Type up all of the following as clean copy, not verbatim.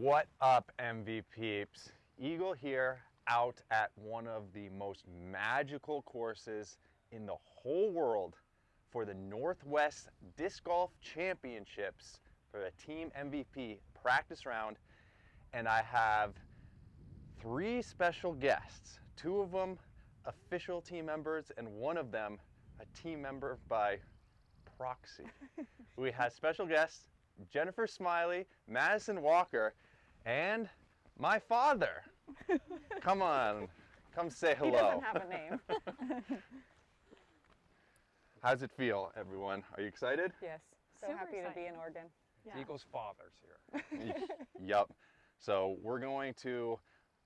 What up, MV peeps? Eagle here, out at one of the most magical courses in the whole world for the Northwest Disc Golf Championships for the Team MVP practice round. And I have three special guests, two of them official team members and one of them a team member by proxy. We have special guests Jennifer Smiley, Madison Walker, and my father. Come on, come say hello. He doesn't have a name. How's it feel, everyone? Are you excited? Yes, so Super happy to be excited. in Oregon. Yeah. Eagle's father's here. Yep. So we're going to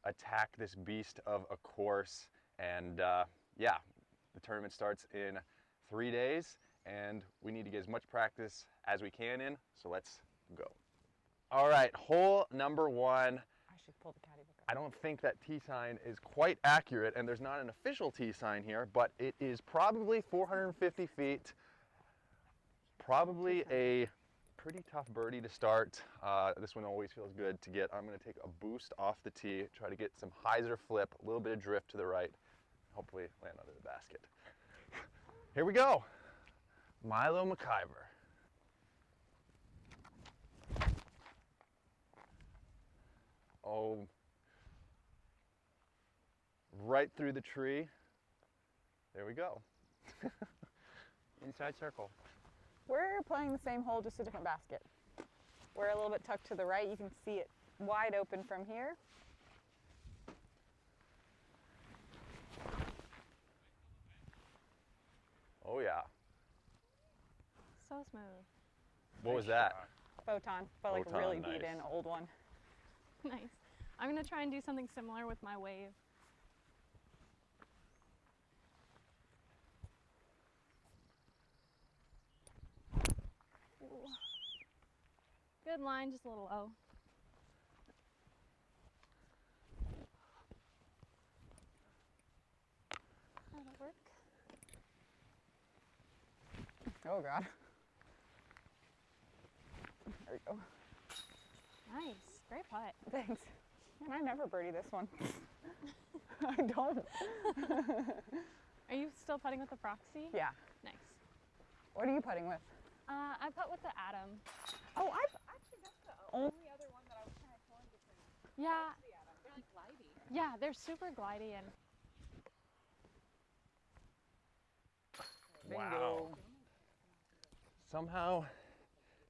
attack this beast of a course, and yeah, the tournament starts in 3 days, and we need to get as much practice as we can in, so let's go. All right, hole number one. I should pull the caddy book up. I don't think that T sign is quite accurate, and there's not an official T sign here, but it is probably 450 feet. Probably a pretty tough birdie to start. This one always feels good to get. I'm going to take a boost off the tee, try to get some hyzer flip, a little bit of drift to the right, hopefully land under the basket. Here we go. Milo McIver. Oh, right through the tree. There we go. Inside circle. We're playing the same hole, just a different basket. We're a little bit tucked to the right. You can see it wide open from here. Oh yeah. So smooth. What was that? Photon, but like a Photon, really nice. beat in old one. Nice. I'm gonna try and do something similar with my wave. Ooh. Good line, just a little low. That'll work. Oh God. There we go. Nice, great putt. Thanks. And I never birdie this one. I don't. Are you still putting with the proxy? Yeah. Nice. What are you putting with? I putt with the Atom. Oh, actually that's the only other one that I was kind of torn between. Yeah, The Atom. They're like glidey. yeah, they're super glidey and Wow. Somehow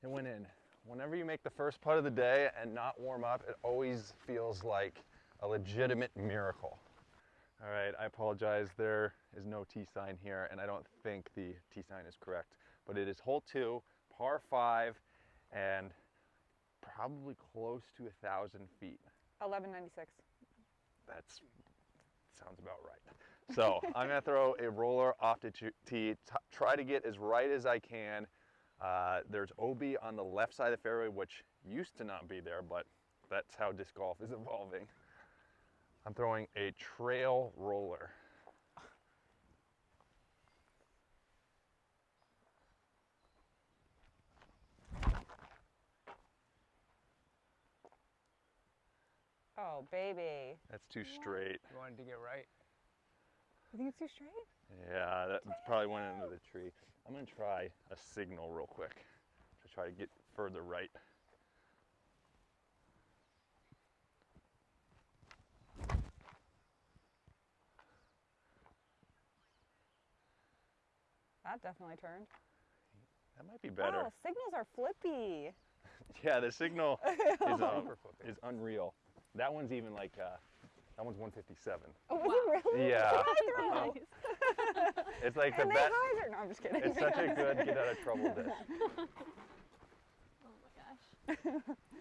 it went in. Whenever you make the first putt of the day and not warm up, it always feels like a legitimate miracle. All right, I apologize. There is no T sign here, and I don't think the T sign is correct, but it is hole 2, par 5, and probably close to 1,000 feet. 1196. That sounds about right. So I'm gonna throw a roller off the tee, try to get as right as I can. There's OB on the left side of the fairway, which used to not be there, but that's how disc golf is evolving. I'm throwing a trail roller. Oh, baby. That's too straight. You wanted to get right. You think it's too straight? Yeah, that probably went into the tree. I'm gonna try a signal real quick to try to get further right. That definitely turned. That might be better. Oh, signals are flippy. Yeah, the signal Super flippy. is unreal. That one's even like, that one's 157. Oh, was it really? Yeah. nice. It's like the And they best. hyzer. No, I'm just kidding. It's such a good get out of trouble disc. Oh my gosh.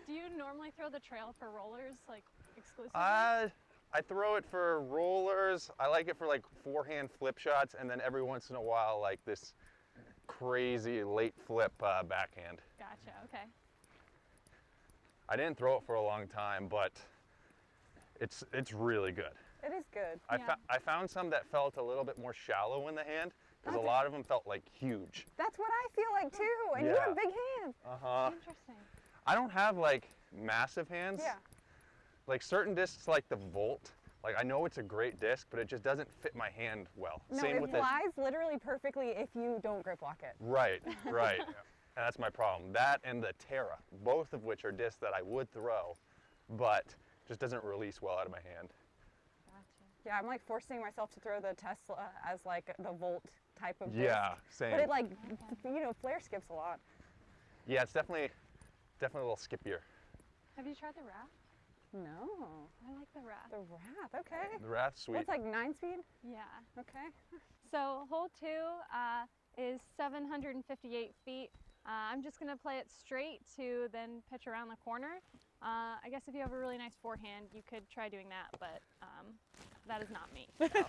Do you normally throw the trail for rollers, like exclusively? I throw it for rollers. I like it for like forehand flip shots, and then every once in a while, like this crazy late flip backhand. Gotcha, okay. I didn't throw it for a long time, but it's really good. It is good. Yeah. I found some that felt a little bit more shallow in the hand, because a lot of them felt like huge. That's what I feel like too. And you Yeah. have big hands. Uh-huh. Interesting. I don't have like massive hands. Yeah. Like certain discs like the Volt, like I know it's a great disc, but it just doesn't fit my hand well. No, Same it with flies literally perfectly if you don't grip lock it. Right, right. And that's my problem. That and the Terra, both of which are discs that I would throw, but just doesn't release well out of my hand. Gotcha. Yeah, I'm like forcing myself to throw the Tesla as like the Volt type of disc. Yeah, same. But it like, you know, flare skips a lot. Yeah, it's definitely a little skippier. Have you tried the Wrath? No. I like the Wrath. The Wrath, okay. The Wrath's sweet. What's like 9-speed? Yeah. Okay. So hole 2 is 758 feet. I'm just gonna play it straight to then pitch around the corner. I guess if you have a really nice forehand, you could try doing that, but that is not me. So.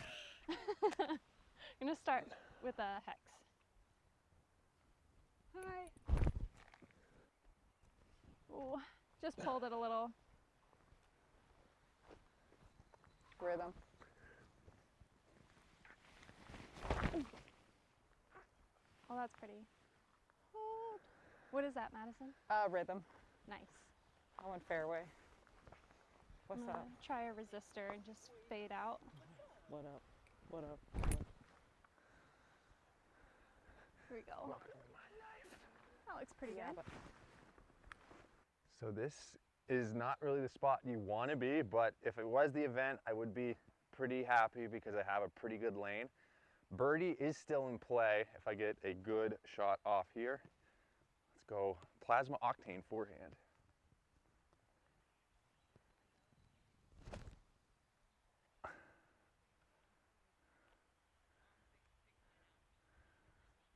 I'm gonna start with a hex. Hi. Ooh, just pulled it a little. Rhythm. Oh, that's pretty. Hold. What is that, Madison? Rhythm. Nice. I went fairway. What's I'm up? gonna try a resistor and just fade out. What up? What up? Here we go. That looks pretty Yeah, good. but So this is not really the spot you want to be, but if it was the event, I would be pretty happy because I have a pretty good lane. Birdie is still in play if I get a good shot off here. Let's go Plasma Octane forehand.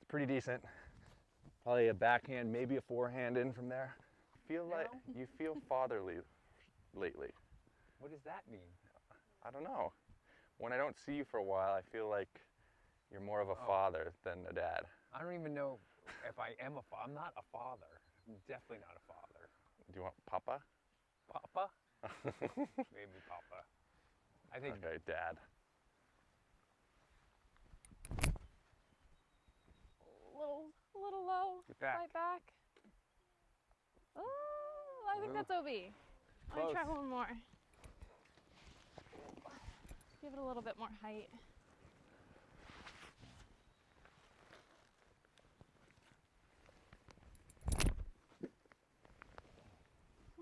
It's pretty decent. Probably a backhand, maybe a forehand in from there. Feel like you feel fatherly lately. What does that mean? I don't know. When I don't see you for a while, I feel like you're more of a Oh. father than a dad. I don't even know if I am a father. I'm not a father. I'm definitely not a father. Do you want Papa? Papa? Maybe Papa. I think Okay, Dad. A little low. Get back. Right back. Oh, I think that's OB. Let me try Close. one more. Give it a little bit more height.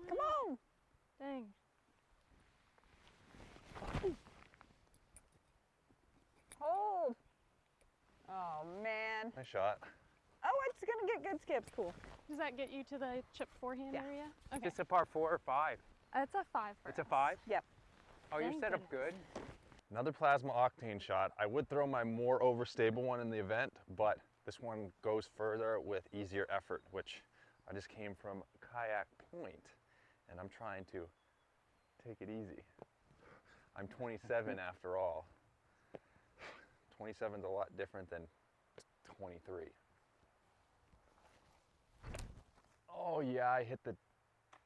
come on! Dang. Hold! Oh man. Nice shot. Oh, it's gonna get good skips. Cool. Does that get you to the chip forehand Yeah. area? is Okay. this a par 4 or 5? It's a 5 for It's a us. 5? Yep. Oh, you're Thank set up good. Another Plasma Octane shot. I would throw my more overstable one in the event, but this one goes further with easier effort, which I just came from Kayak Point, and I'm trying to take it easy. I'm 27 after all. 27's a lot different than 23. Oh yeah, I hit the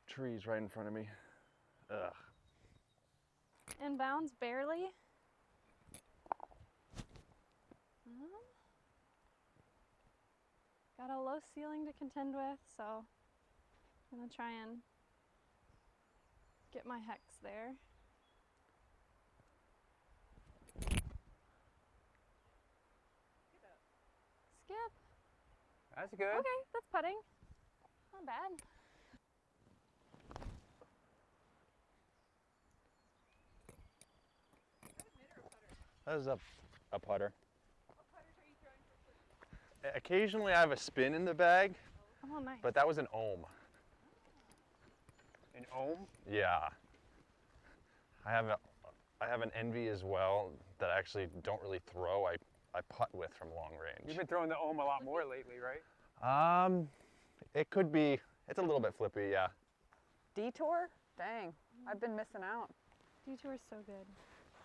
trees right in front of me. Ugh. Inbounds barely. Got a low ceiling to contend with, so I'm gonna try and get my hex there. Skip. That's good. Okay, that's putting. Not bad. That was a putter. Occasionally I have a spin in the bag, Oh, nice. but that was an ohm. An ohm? Yeah. I have an Envy as well that I actually don't really throw. I putt with from long You've range. been throwing the ohm a lot more lately, right? It could be, it's a little bit flippy, yeah. Detour? Dang, I've been missing out. Detour is so good.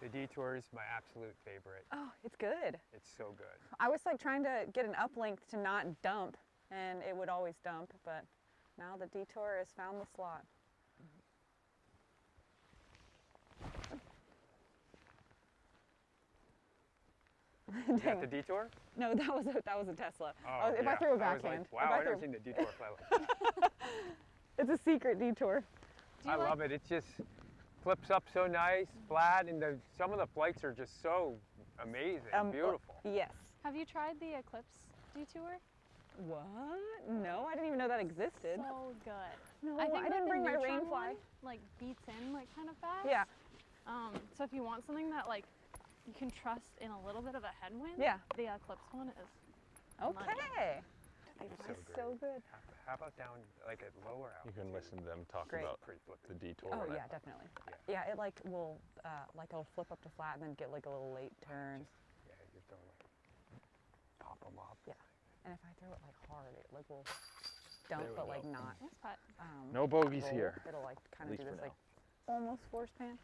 The Detour is my absolute favorite. Oh, it's good. It's so good. I was like trying to get an uplink to not dump, and it would always dump, but now the Detour has found the slot. Is that the Detour? No, that was a Tesla. Oh, If I yeah. threw a I was backhand. like, wow, if I I've never threw, seen the Detour play like that. it's a secret Detour. Do you I love it. It just flips up so nice, flat, and some of the flights are just so amazing, beautiful. Yes. Have you tried the Eclipse Detour? What? No, I didn't even know that existed. So good. No, I think I didn't like, bring the my Neutron rainfly. one, like beats in like kind of fast. Yeah. So if you want something that like you can trust in a little bit of a headwind, Yeah. the Eclipse one is. Okay. It's So good. How about down like at lower You altitude? can listen to them talk Great. about Pretty flippy. the detour. Oh and yeah, definitely. Yeah, it like will like it'll flip up to flat and then get like a little late turn. Yeah, you're throwing pop them up. Yeah. And if I throw it like hard, it like will dump, There we but like go. not. Nice putt. No bogeys roll. here. It'll like kind of least do for this now. like almost force pan.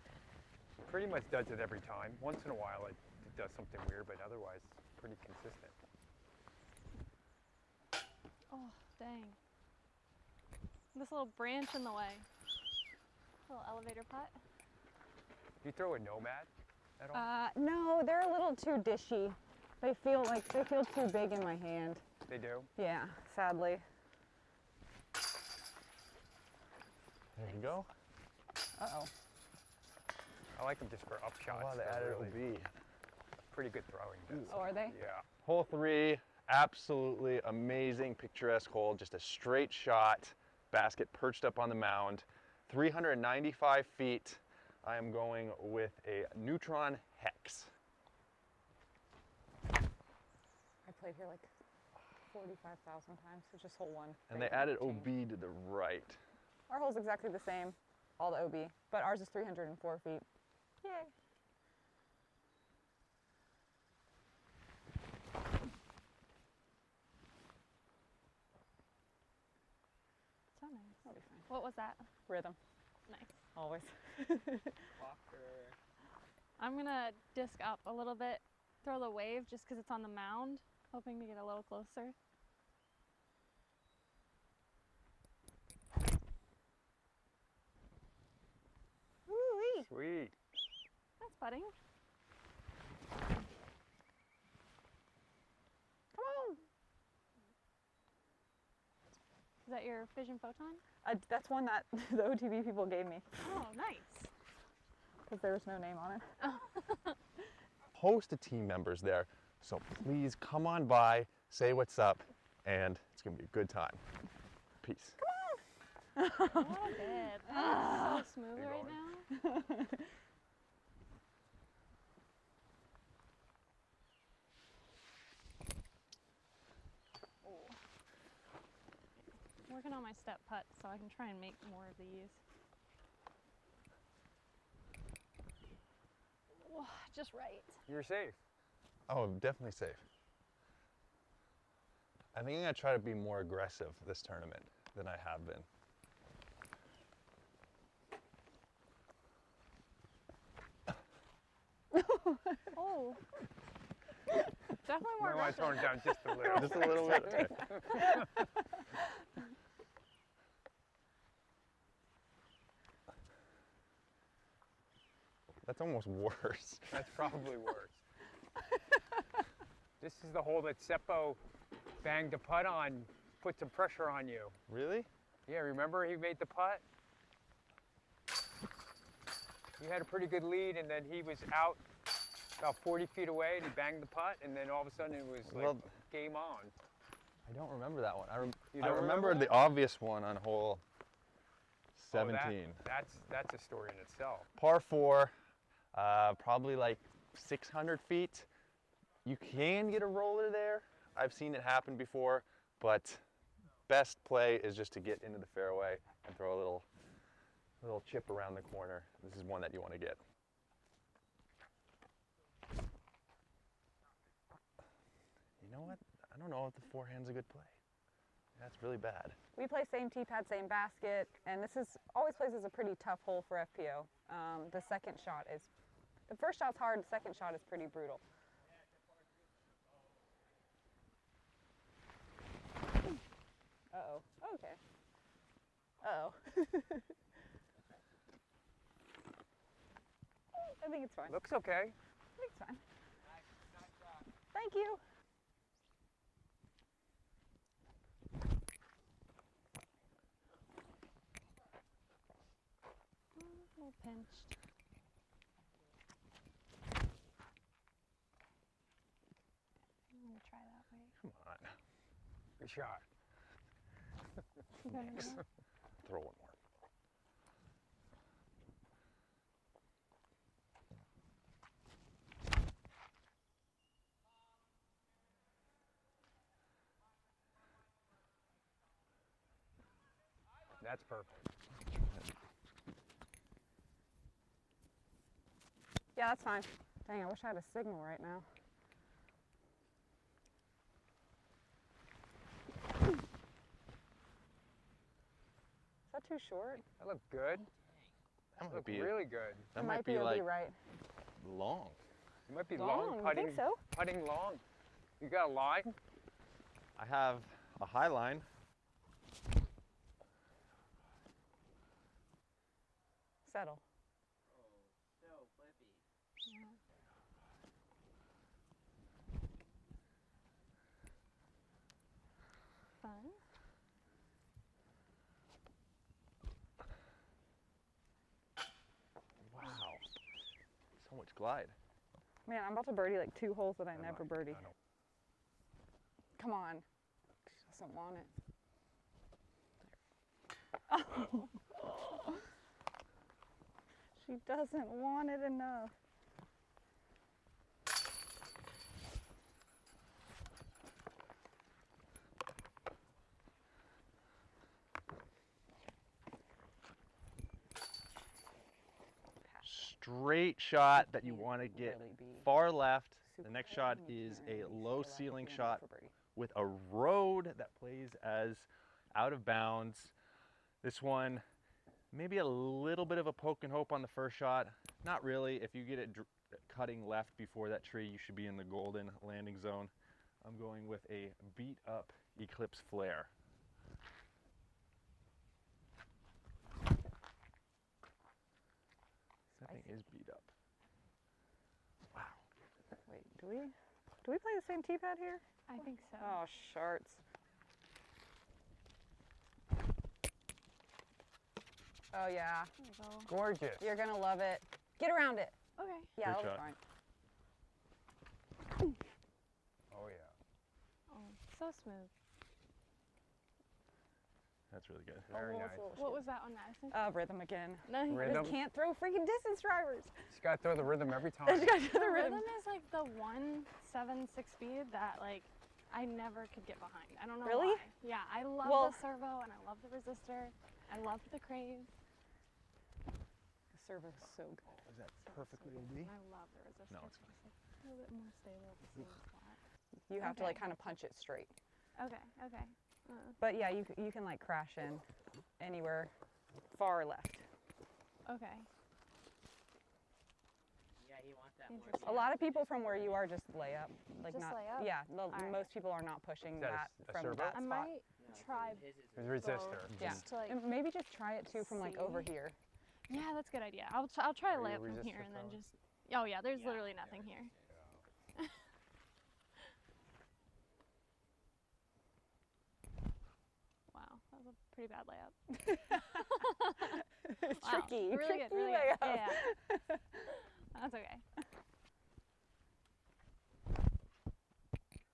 Pretty much does it every time. Once in a while it does something weird, but otherwise it's pretty consistent. Oh, dang. This little branch in the way. Little elevator putt. Do you throw a Nomad at all? No, they're a little too dishy. They feel too big in my hand. They do? Yeah, sadly. There you go. Uh-oh. I like them just for up shots. Wow, they They're added really OB. pretty good throwing. Oh, are they? Yeah. Hole 3, absolutely amazing, picturesque hole. Just a straight shot, basket perched up on the mound. 395 feet. I am going with a Neutron Hex. I played here like 45,000 times, so just hole 1. And they added OB to the right. Our hole's exactly the same, all the OB, but ours is 304 feet. Yay. So nice. That'll be fine. What was that? Rhythm, Nice. always. I'm gonna disc up a little bit, throw the wave just because it's on the mound, hoping to get a little closer. Woo-wee. Sweet. That's putting. Come on. Is that your Fission Photon? That's one that the OTB people gave me Oh, nice. because there was no name on it. Host of team members there, so please come on by, say what's up, and it's gonna be a good time. Peace. A little bit. That's so smooth You're right going. now. Working on my step putt so I can try and make more of these. Whoa, just right. You're safe. Oh, definitely safe. I think I'm gonna try to be more aggressive this tournament than I have been. Oh. Definitely more I want to aggressive. tone it down just a little. Just a little bit. Okay. That's almost worse. That's probably worse. This is the hole that Seppo banged a putt on, put some pressure on you. Really? Yeah, remember he made the putt? You had a pretty good lead, and then he was out about 40 feet away, and he banged the putt, and then all of a sudden it was like Well, game on. I don't remember that one. You I don't remember remember the obvious one on hole 17. Oh, that's a story in itself. Par 4, probably like 600 feet. You can get a roller there. I've seen it happen before, but best play is just to get into the fairway and throw a little chip around the corner. This is one that you want to get. You know what? I don't know if the forehand's a good play. That's really bad. We play same tee pad, same basket, and this is always plays as a pretty tough hole for FPO. The first shot's hard, the second shot is pretty brutal. Uh-oh, okay. Uh-oh. I think it's fine. Looks okay. I think it's fine. Thank you. little pinched. I'm gonna try that way. Come on. Good shot. You got it now? Throw one more. That's perfect. Yeah, that's fine. Dang, I wish I had a signal right now. Is that too short? That looked good. That might Looked be really good. That It might be it'll like right. long. It might be Long, long, you putting, think so? putting long. You got a lie? I have a high line. Settle. Yeah. Fun. Wow. So much glide. Man, I'm about to birdie like 2 holes that I Never never mind. birdie. I know. Come on. She doesn't want it. Oh. She doesn't want it enough. Straight shot that you Can't want to get really be far left. The super next tight shot and you is can't a really stay low left if ceiling you wanna go shot for birdie. with a road that plays as out of bounds. This one, maybe a little bit of a poke and hope on the first shot. Not really. If you get it cutting left before that tree, you should be in the golden landing zone. I'm going with a beat up Eclipse Flare. That thing is beat up. Wow. Wait, do we play the same tee pad here? I think so. Oh, sharts. Oh yeah, There we go. Gorgeous. you're gonna love it. Get around it. Okay. Yeah, Great that'll be shot. fine. Oh, yeah. Oh, so smooth. That's really good. Very Oh, nice. What was that on Madison? Rhythm again. No, he Rhythm. Just can't throw freaking distance drivers. Just gotta throw the rhythm every time. Just gotta do The the rhythm. rhythm is like the 1.76 speed that like I never could get behind. I don't know Really? why. Yeah, I love Well- the servo and I love the resistor. I love the crave. The servo is so good. Is that perfectly OB? And I love the resistor. No, it's fine. Just, like, a little bit more stable at the same spot. You have to Okay. like kind of punch it straight. Okay, okay. But yeah, you can like crash in anywhere far left. Okay. Yeah, he wants that more. Interesting. A lot of people from where you are just lay up. Like Just not. lay up? Yeah, right. most people are not pushing Is that that a from servo? that I spot. might try His is His resistor. both Yeah. just to like. And maybe just try it too from like over See. here. Yeah, that's a good idea. I'll try Are to lay you up from resistor here and then prone? just. Oh yeah, there's Yeah, literally there nothing it here. Wow, that was a pretty bad layup. It's Wow, tricky. really tricky good, really good. layup. Yeah, yeah. That's okay.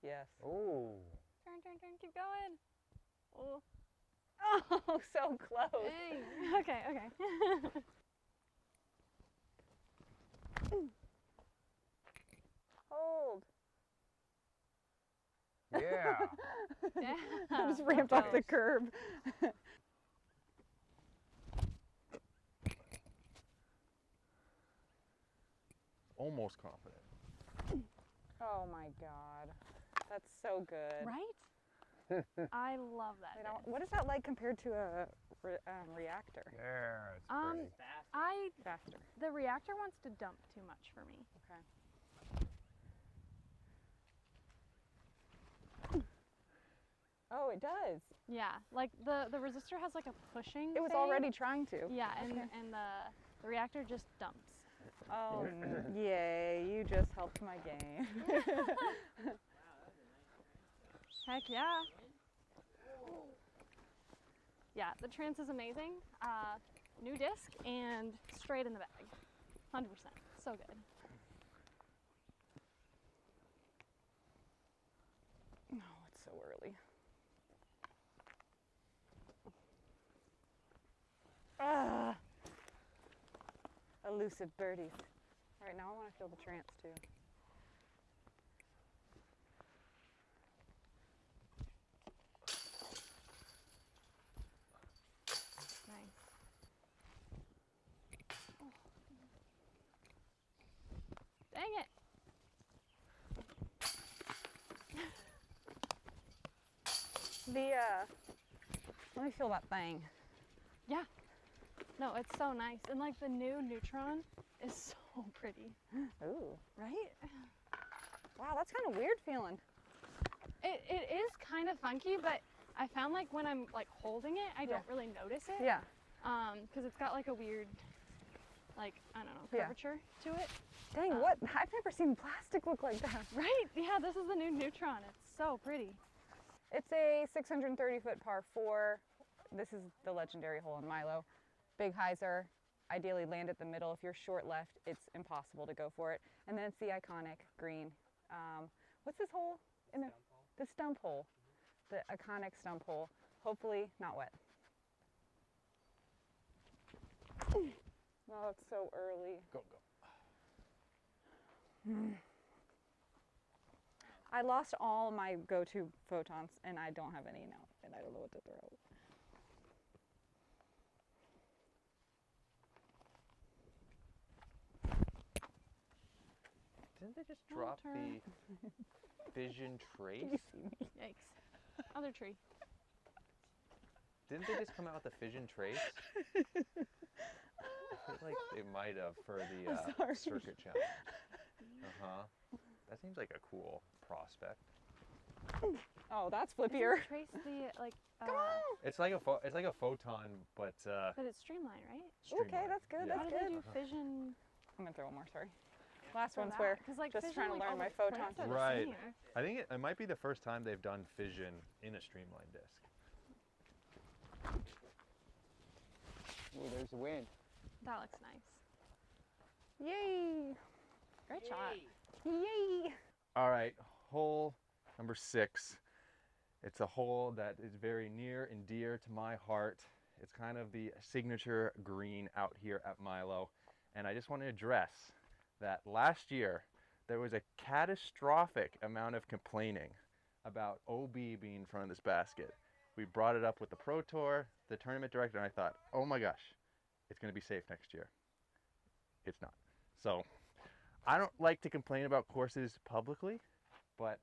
Yes. Oh. Turn, keep going. Oh, Oh, so close. dang. Okay, okay. Hold. Yeah. Yeah. I just ramped off the curb. Almost confident. Oh my God. That's so good. Right? I love that. You know, disc. what is that like compared to a reactor? There, it's Um, pretty. I Faster. the reactor wants to dump too much for me. Okay. Oh, it does. Yeah, like the resistor has like a pushing. It was thing. already trying to. Yeah, and Okay. and the reactor just dumps. Oh, yay. You just helped my game. Heck yeah. Yeah, the trance is amazing. new disc and straight in the bag. 100%. So good. Oh, it's so early. Ah, elusive birdies. All right, now I want to feel the trance too. Nice. Oh. Dang it. Let me feel that thing. Yeah. No, it's so nice. And like the new Neutron is so pretty. Ooh, Right? wow, that's kind of weird feeling. It is kind of funky, but I found like when I'm like holding it, I don't really notice it. Yeah. Because it's got like a weird, like, I don't know, Yeah. curvature to it. Dang, what? I've never seen plastic look like that. Right? Yeah, this is the new Neutron. It's so pretty. It's a 630-foot par 4. This is the legendary hole in Milo. Big hyzer. Ideally land at the middle. If you're short left, it's impossible to go for it. And then it's the iconic green. What's this hole? In the stump hole. The iconic stump hole. Hopefully not wet. Oh, it's so early. Go, go. I lost all my go-to photons, and I don't have any now, and I don't know what to throw. Didn't they just Wrong drop turn. the Vision Trace? Can you see me? Yikes. Other tree. Didn't they just come out with the Fission Trace? I feel like they might have for the sorry. circuit challenge. That seems like a cool prospect. Oh, that's Isn't flippier. Trace the, like, Come on! It's like a photon, but but it's streamlined, right? Okay, streamlined. that's good. Yeah. How That's do they good. do fission I'm gonna throw one more. Sorry. Last for one's that? where 'Cause, like, just fission, trying to like, learn all my the plants photons. are the Right. same. I think it might be the first time they've done fission in a streamlined disc. Ooh, there's the wind. That looks nice. Yay! Great shot. Yay! All right, hole number 6. It's a hole that is very near and dear to my heart. It's kind of the signature green out here at Milo. And I just want to address that last year there was a catastrophic amount of complaining about OB being in front of this basket. We brought it up with the Pro Tour, the tournament director, and I thought, oh my gosh, it's going to be safe next year. It's not. So I don't like to complain about courses publicly, but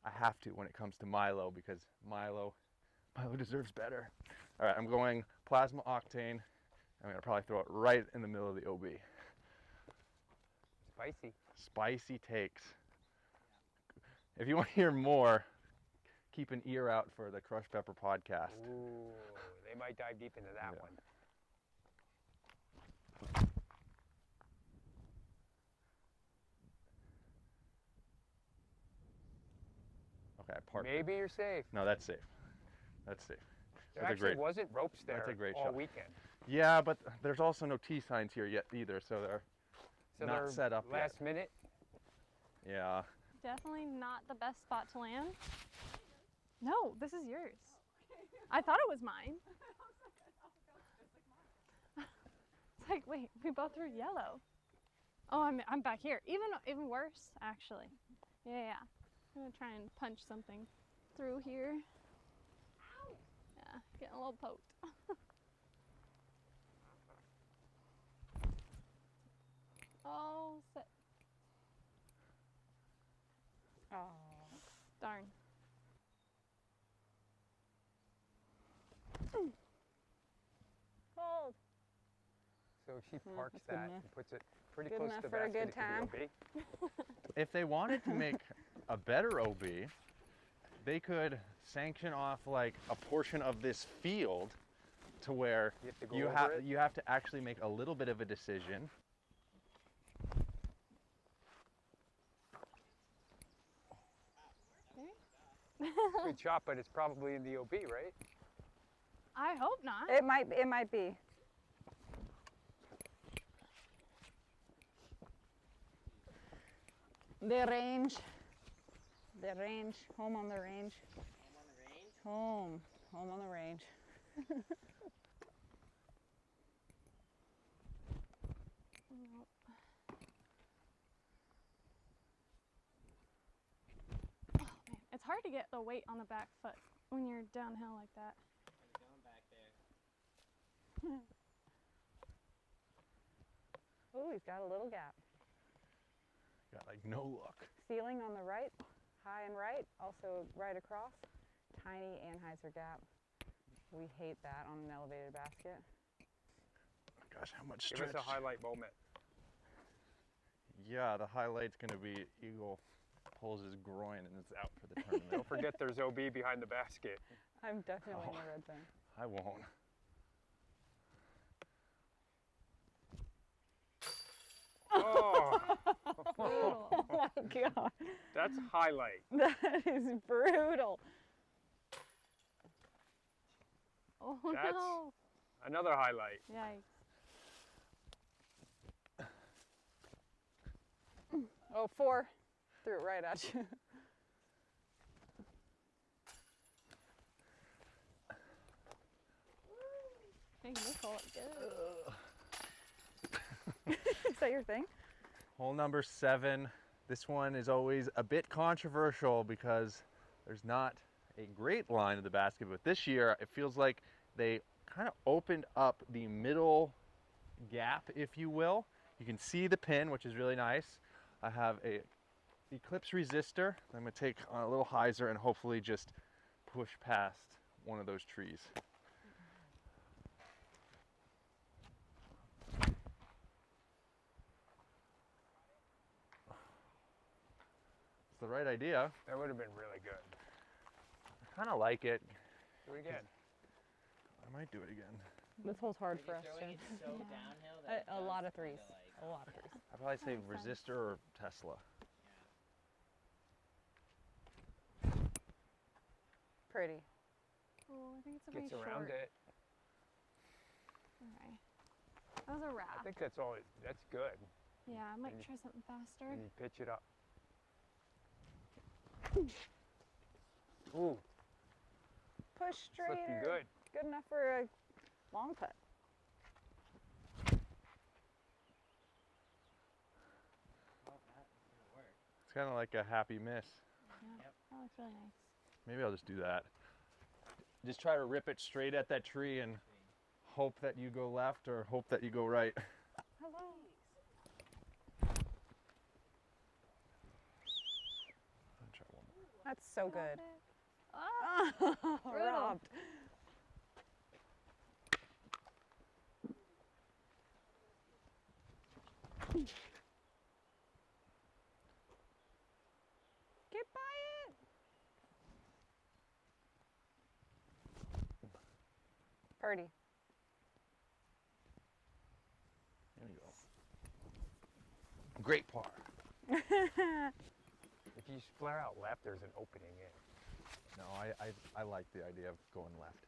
I have to when it comes to Milo because Milo deserves better. All right, I'm going plasma octane. I'm going to probably throw it right in the middle of the OB. Spicy. Spicy takes. If you want to hear more, keep an ear out for the Crushed Pepper podcast. Ooh, they might dive deep into that Yeah. one. Okay, I parked it. Maybe you're safe. No, that's safe. That's safe. There That's a actually great. wasn't ropes there That's a great all shot. weekend. Yeah, but there's also no T signs here yet either, so they're So not they're set up yet. last minute. Yeah. Definitely not the best spot to land. No, this is yours. I thought it was mine. It's like, wait, we both threw yellow. Oh, I'm back here. Even worse, actually. Yeah. I'm gonna try and punch something through here. Yeah, getting a little poked. Oh, Oh. darn. Hold. So she Yeah, parks that's good that enough. and puts it pretty Good close enough to the for a basket. good It could be OB. If they wanted to make a better OB, they could sanction off like a portion of this field to where You have to go you over have it? you have to actually make a little bit of a decision. Good shot, but it's probably in the OB, right? I hope not. It might be. The range. The range. Home on the range. Home on the range? Home. Home on the range. Oh man, it's hard to get the weight on the back foot when you're downhill like that. How's it going back there? Oh, he's got a little gap. Got like no look. Ceiling on the right, high and right, also right across. Tiny anhyzer gap. We hate that on an elevated basket. Gosh, how much Give stretch. us a highlight moment. Yeah, the highlight's gonna be Eagle pulls his groin and it's out for the tournament. Don't forget there's OB behind the basket. I'm definitely in Oh. the red zone. I won't. Oh, Brutal. Oh my god, that's highlight. that is brutal. Oh That's- no. Another highlight. Yikes. Oh, 4. Threw it right at you. Hey, this hole is good. Is that your thing? Hole number 7. This one is always a bit controversial because there's not a great line of the basket, but this year it feels like they kind of opened up the middle gap, if you will. You can see the pin, which is really nice. I have a eclipse resistor. I'm gonna take on a little hyzer and hopefully just push past one of those trees. It's the right idea. That would have been really good. I kind of like it. Do it again. I might do it again. This hole's hard Are for you us, throwing Jen. it so Yeah. downhill that it A lot does of threes. kinda like- A lot of threes. I'd probably say Makes sense. resistor or Tesla. Pretty. Oh, I think it's a very Gets short. around it. Okay. That was a I wrap. think that's all. That's good. Yeah, I might And you- try something faster. And you pitch it up. Ooh, Push it's straighter. looking good. Good enough for a long putt. Well, that's gonna work. It's kind of like a happy miss. Yeah, Yep. that looks really nice. Maybe I'll just do that. Just try to rip it straight at that tree and hope that you go left or hope that you go right. Hello. I'll try one more. That's so Love good. it. Ah, Oh, Brutal. robbed. Get by it. Purdy. There you go. Great par. If you flare out left, there's an opening in. No, I like the idea of going left.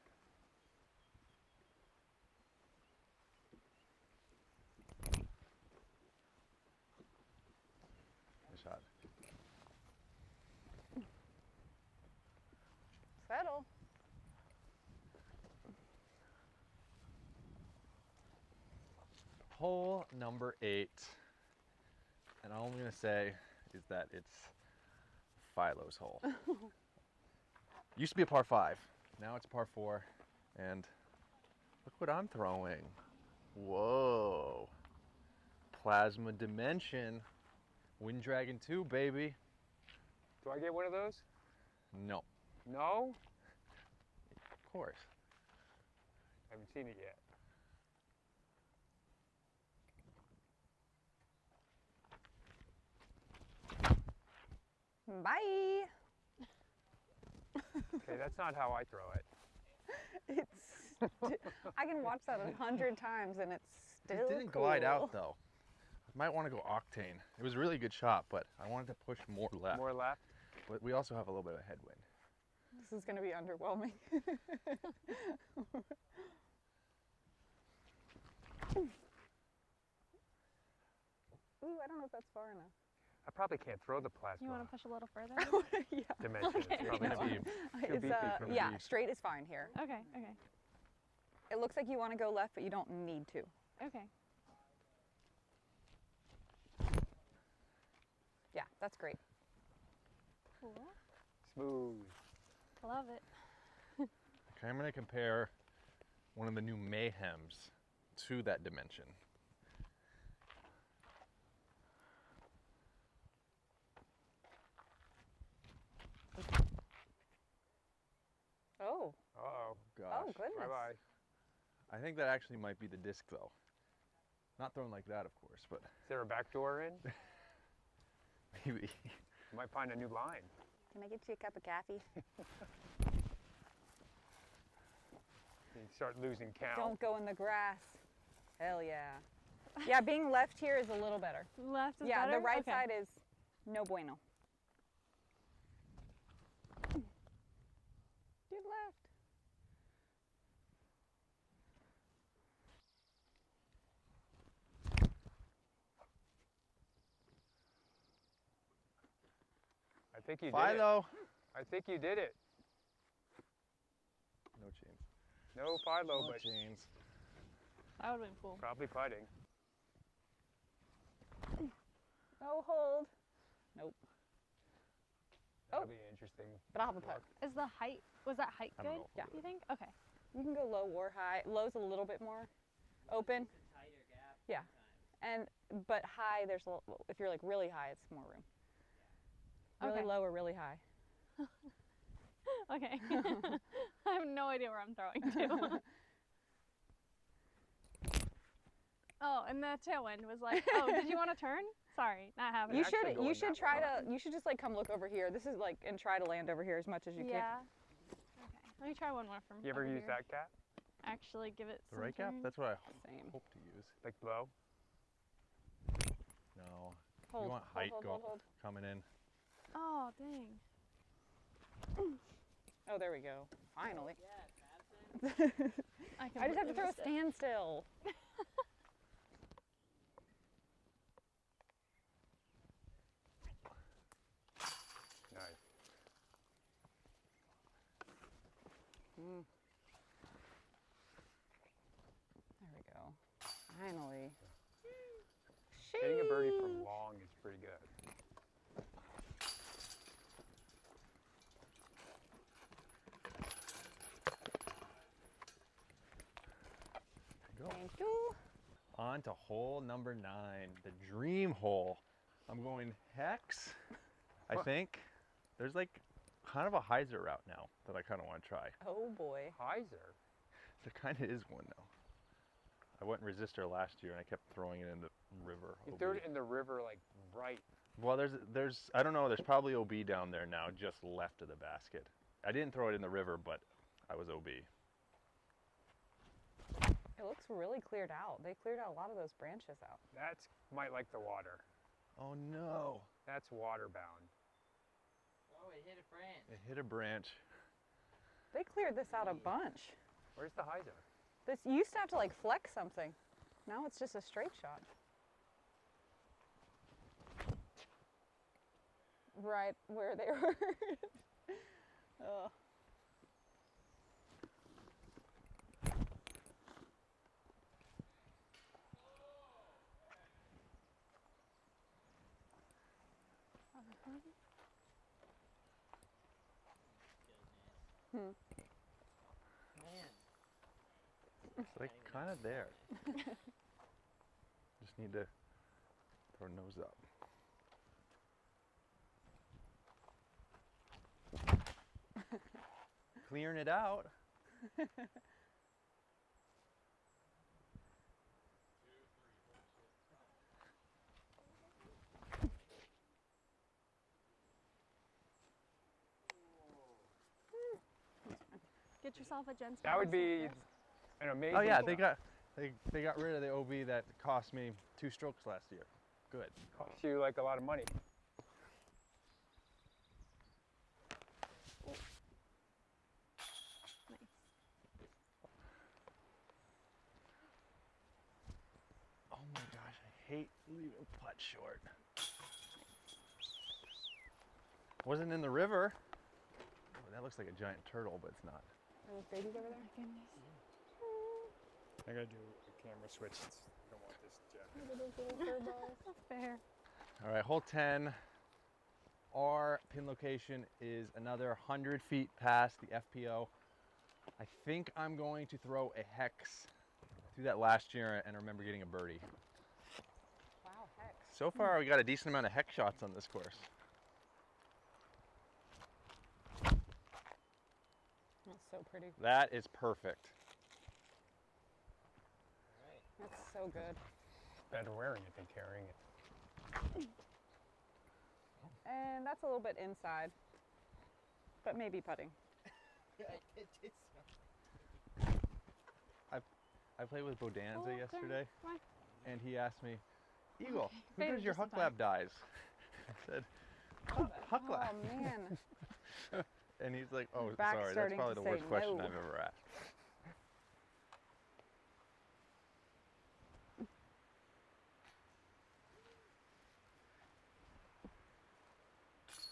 Nice shot. Settle. Hole number 8. And all I'm going to say is that it's Philo's hole. Used to be a par 5. Now it's par 4. And look what I'm throwing. Whoa. Plasma Dimension. Wind Dragon 2, baby. Do I get one of those? No, No? of course. I haven't seen it yet. Bye. Okay, that's not how I throw it. It's. I can watch that 100 times and it's still. It didn't glide out cool. though. I might want to go Octane. It was a really good shot, but I wanted to push more left. More left. But we also have a little bit of headwind. This is going to be underwhelming. Ooh, I don't know if that's far enough. I probably can't throw the plasma You want to push a little further? Yeah. dimension. It's Okay. probably It's too- gonna be too It's, beefy for me. yeah, straight is fine here. Okay, okay, It looks like you want to go left, but you don't need to. okay. Yeah, that's great. Cool. Smooth. Love it. Okay, I'm gonna compare one of the new Mayhems to that dimension. Oh, Uh-oh. Gosh. oh goodness. Bye-bye. I think that actually might be the disc though. Not thrown like that, of course, but Is there a back door in? maybe. You might find a new line. Can I get you a cup of coffee? You start losing count. Don't go in the grass. Hell yeah. Yeah, being left here is a little better. Left is Yeah, better? the right Okay. side is no bueno. Get left. I think you did it. Philo. I think you did it. No chains. No Philo, No but chains. That would have been cool. probably putting. No hold. Nope. That'll Oh. be interesting. But I'll have a putt. Is the height, was that height I don't good? know if Yeah. we'll do You it. think? Okay. You can go low or high. Low's a little bit more open. It's a tighter gap. Yeah. sometimes. But high, there's a little, if you're like really high, it's more room. Really Okay. low or really high. Okay. I have no idea where I'm throwing to. Oh, and the tailwind was like, oh, did you want to turn? Sorry, not happening. You actually should going you should that try way. to you should just like come look over here. This is like and try to land over here as much as you can. Yeah. Okay. Let me try one more from You ever over use here. that cap? Actually, give it The some right gap? turn. That's what I Same. hope to use. Like blow? No. Hold. You want height hold, go hold, hold. coming in. Oh, dang. Oh, there we go. Finally. Yeah, Madison. I just have to completely throw a missed it. standstill. Nice. Mm. There we go. Finally. Getting a birdie from Sheesh. long is pretty good. Go. Thank you. On to hole number 9, the dream hole. I'm going hex, I What? think. There's like kind of a hyzer route now that I kind of want to try. Oh boy. Heiser. There kind of is one now. I went resistor last year and I kept throwing it in the river. You OB. threw it in the river like right. Well, there's I don't know, there's probably OB down there now, just left of the basket. I didn't throw it in the river, but I was OB. It looks really cleared out. They cleared out a lot of those branches out. That's might like the water. Oh no. That's water bound. Oh, it hit a branch. It hit a branch. They cleared this out a bunch. Where's the Heiser? This you used to have to like flex something. Now it's just a straight shot. Right where they were. Oh. Hmm. Man. It's like kind of there. Just need to throw nose up. Clearing it out. Get yourself a Jen's. That would be Madison. an amazing. Oh yeah, shot. they got rid of the OB that cost me 2 strokes last year. Good. Cost you like a lot of money. Nice. Oh my gosh, I hate leaving putt short. Wasn't in the river. Oh, that looks like a giant turtle, but it's not. Are those babies over there? Goodness. I gotta do a camera switch. I don't want this jet. Look at those little fur balls. Fair. All right, hole 10. Our pin location is another 100 feet past the FPO. I think I'm going to throw a hex. I threw that last year and I remember getting a birdie. Wow, hex. So far, we got a decent amount of hex shots on this course. That's so pretty. That is perfect. That's so good. Better wearing it than carrying it. And that's a little bit inside, but maybe putting. I played with Bodanza Oh, yesterday, Come on. and he asked me, Eagle, Okay. who Maybe does your just in huck lab dies? I said, huck Oh lab. man. And he's like, oh, Back's sorry, that's starting probably to the say worst question no. I've ever asked.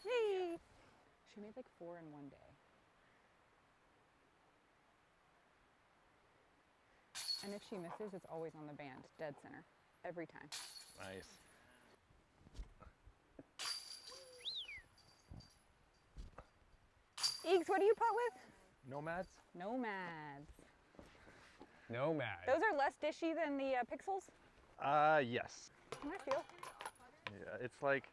Yay! She made like 4 in one day. And if she misses, it's always on the band, dead center, every time. Nice. Eeks, what do you putt with? Nomads? Nomads. Nomad. Those are less dishy than the pixels? Yes. I feel. Yeah, it's like,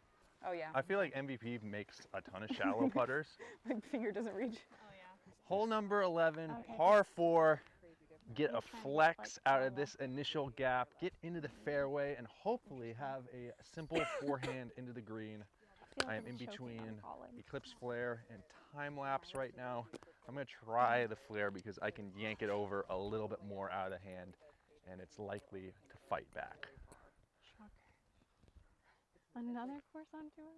Oh yeah, I feel like MVP makes a ton of shallow putters. my finger doesn't reach. Hole number 11, Okay. par 4. Get I'm a trying to get, flex like, out of shallow. this initial gap, get into the fairway, and hopefully have a simple forehand into the green. feel I like am I'm in choking on between pollen. Eclipse Flare and Time Lapse right now. I'm gonna try the flare because I can yank it over a little bit more out of the hand, and it's likely to fight back. Shocker. Another course on tour?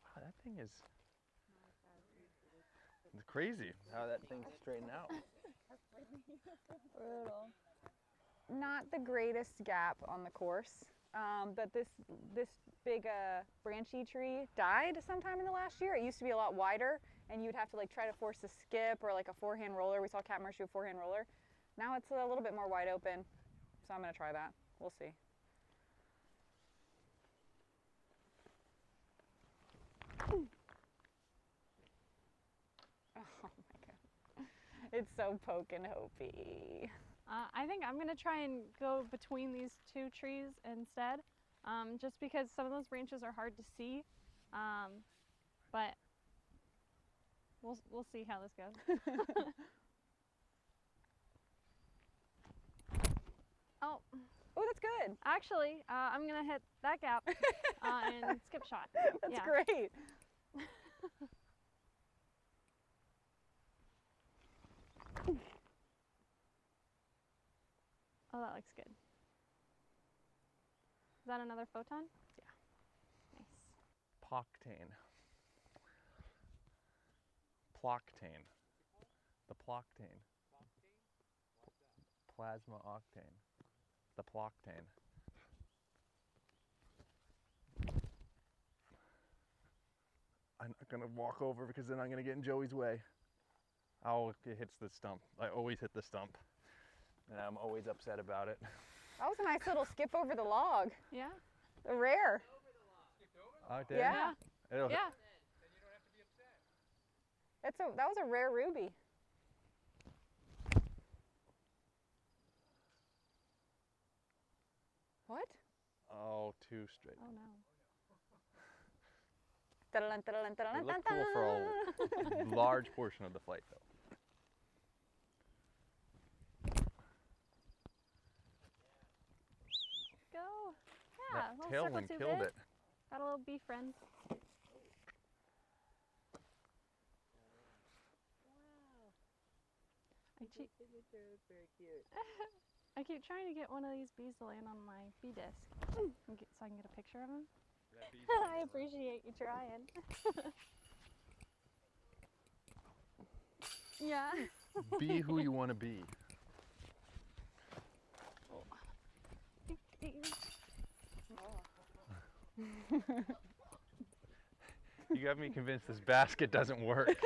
Wow, that thing is it's crazy how that thing's straightened out. Not the greatest gap on the course, but this big branchy tree died sometime in the last year. It used to be a lot wider, and you'd have to like try to force a skip or like a forehand roller. We saw Cat Marsh do a forehand roller. Now it's a little bit more wide open, so I'm gonna try that. We'll see. Oh my god, it's so poke and hopey. I think I'm gonna try and go between these two trees instead, just because some of those branches are hard to see, but we'll see how this goes. Oh, Oh, that's good. actually, I'm gonna hit that gap and skip shot. That's Yeah. great. Oh, that looks good. Is that another photon? Yeah. Nice. Poctane. Ploctane. The Ploctane. Plasma octane. The Ploctane. I'm not gonna walk over because then I'm gonna get in Joey's way. Oh, it hits the stump. I always hit the stump. And I'm always upset about it. That was a nice little skip over the log. Yeah. The rare. Out there? Yeah. It'll- Yeah. That was a rare ruby. What? Oh, too straight. Oh no. Ta-da-dun, ta-da-dun, It ta-da-dun, looked cool for a large portion of the flight, though. Go. Yeah. That Little circle tailwind tube killed bit. it. Got a little bee friend. I keep trying to get one of these bees to land on my bee disc so I can get a picture of him. I appreciate you trying. Yeah. Be who you want to be. You got me convinced this basket doesn't work.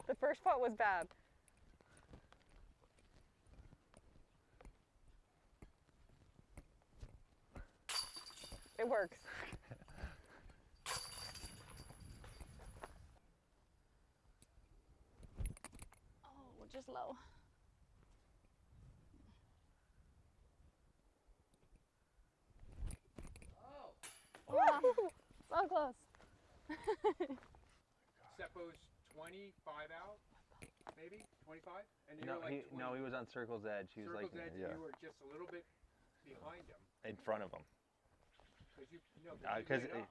The first putt was bad. It works. Oh, just low. Oh, Wow, so close. Seppo's 25 out, maybe 25, and you No, were like 20. no, he was on circle's edge. He was Circle's like, edge, yeah, you were just a little bit behind him in front of him. because you know Because laid up.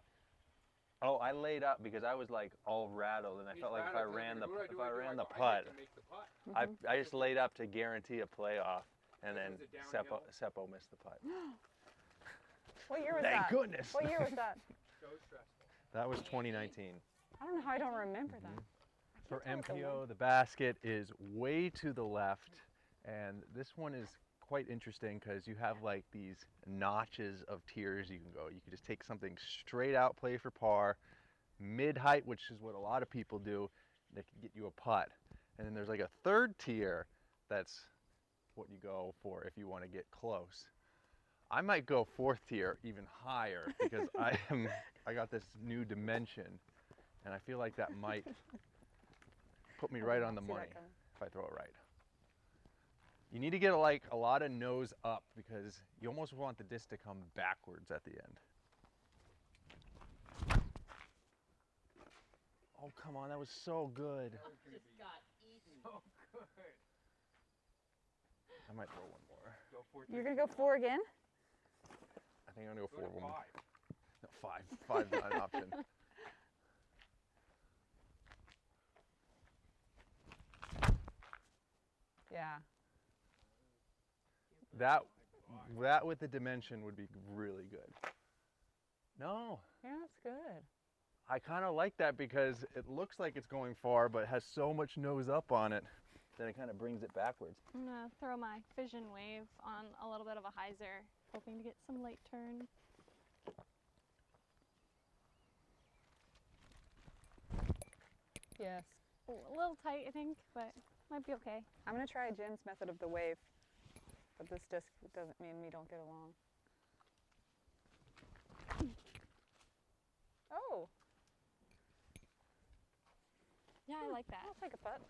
oh, I laid up because I was like all rattled, and I He's felt like if I rattled, ran the what do I do? if I ran the go, I putt, need to make the putt. I just laid up to guarantee a playoff, and then Because it was a downhill. Seppo missed the putt. What year was Thank that? goodness. What year was that? So stressful. That was 2019. I don't know how I don't remember that. For I can't tell what the MPO, the basket is way to the left, and this one is quite interesting because you have like these notches of tiers you can go. You could just take something straight out, play for par, mid-height, which is what a lot of people do, that can get you a putt. And then there's like a third tier that's what you go for if you want to get close. I might go fourth tier, even higher, because I got this new dimension, and I feel like that might put me I right did on the not see that money coming. if I throw it right. You need to get like a lot of nose up because you almost want the disc to come backwards at the end. Oh, come on, that was so good. just got eaten. So good. I might throw one more. Go for it. You're gonna go 4 again? I think I'm gonna go Go for to one. 5. No, five. Five's not an option. Yeah. That with the dimension would be really good. No, Yeah, that's good. I kind of like that because it looks like it's going far, but has so much nose up on it that it kind of brings it backwards. I'm gonna throw my fission wave on a little bit of a hyzer, hoping to get some late turn. Yes. Oh, a little tight, I think, but might be okay. I'm gonna try Jim's method of the wave, but this disc doesn't mean we don't get along. Oh, Yeah, I like that. I'll take a putt.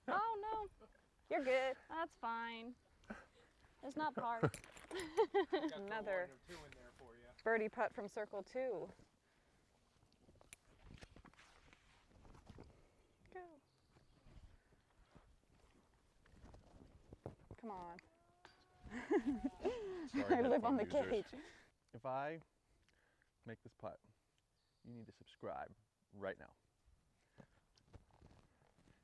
Oh no, You're good. that's fine. It's not par. Got the Another 1 or 2 in there for you. birdie putt from circle 2. Go. Come on. Sorry, I live on the headphone users. cage. If I make this putt, you need to subscribe right now.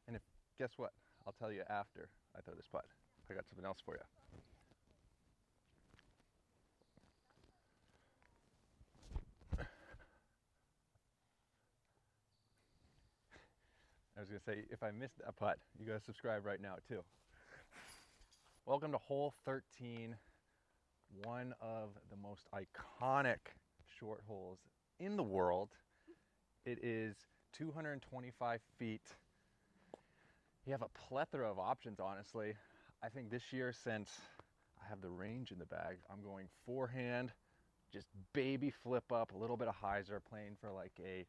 And guess what? I'll tell you after I throw this putt. I got something else for you. I was gonna say, if I missed a putt, you gotta subscribe right now too. Welcome to hole 13, one of the most iconic short holes in the world. It is 225 feet. You have a plethora of options, honestly. I think this year, since I have the range in the bag, I'm going forehand, just baby flip up, a little bit of hyzer, playing for like a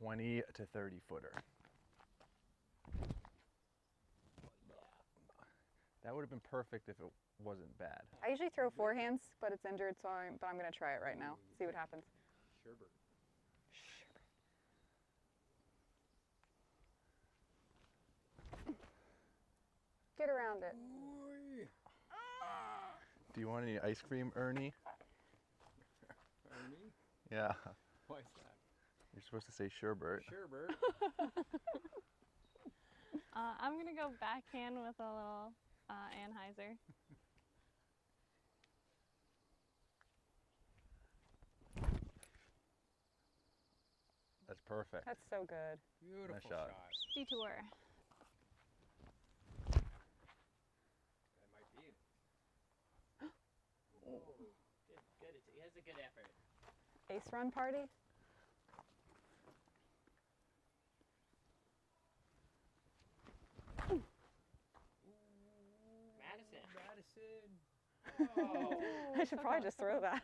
20 to 30 footer. That would have been perfect if it wasn't bad. I usually throw forehands, but it's injured, so I'm going to try it right now. See what happens. Sherbert. Get around it. Do you want any ice cream, Ernie? Ernie? Yeah. Why is that? You're supposed to say Sherbert. Sherbert. I'm gonna go backhand with a little anhyzer. That's perfect. That's so good. Beautiful Nice shot. Detour. That might be it. a good effort. Ace run party? Madison. Madison. Oh. I should probably just throw that.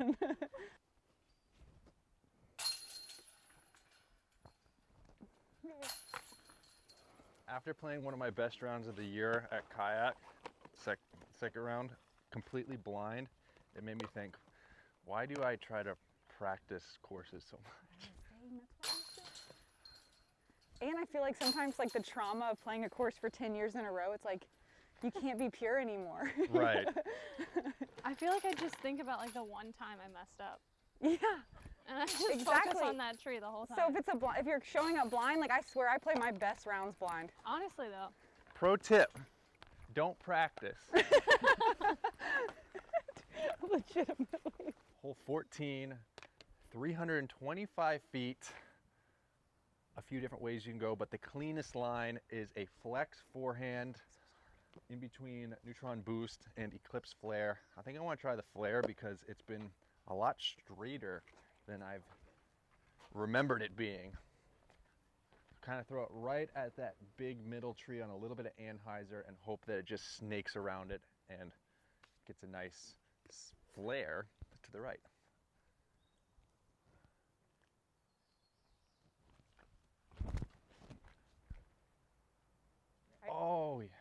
After playing one of my best rounds of the year at kayak, second round, completely blind, it made me think, why do I try to practice courses so much? And I feel like sometimes like the trauma of playing a course for 10 years in a row, it's like you can't be pure anymore. Right. I feel like I just think about like the one time I messed up. Yeah. And I just focus Exactly. on that tree the whole time. So if you're showing up blind, like I swear I play my best rounds blind. Honestly though. Pro tip, don't practice. Legitimately. Hole 14, 325 feet. A few different ways you can go, but the cleanest line is a flex forehand in between neutron boost and eclipse flare. I think I want to try the flare because it's been a lot straighter than I've remembered it being. Kind of throw it right at that big middle tree on a little bit of anhyzer and hope that it just snakes around it and gets a nice flare to the right. Oh yeah.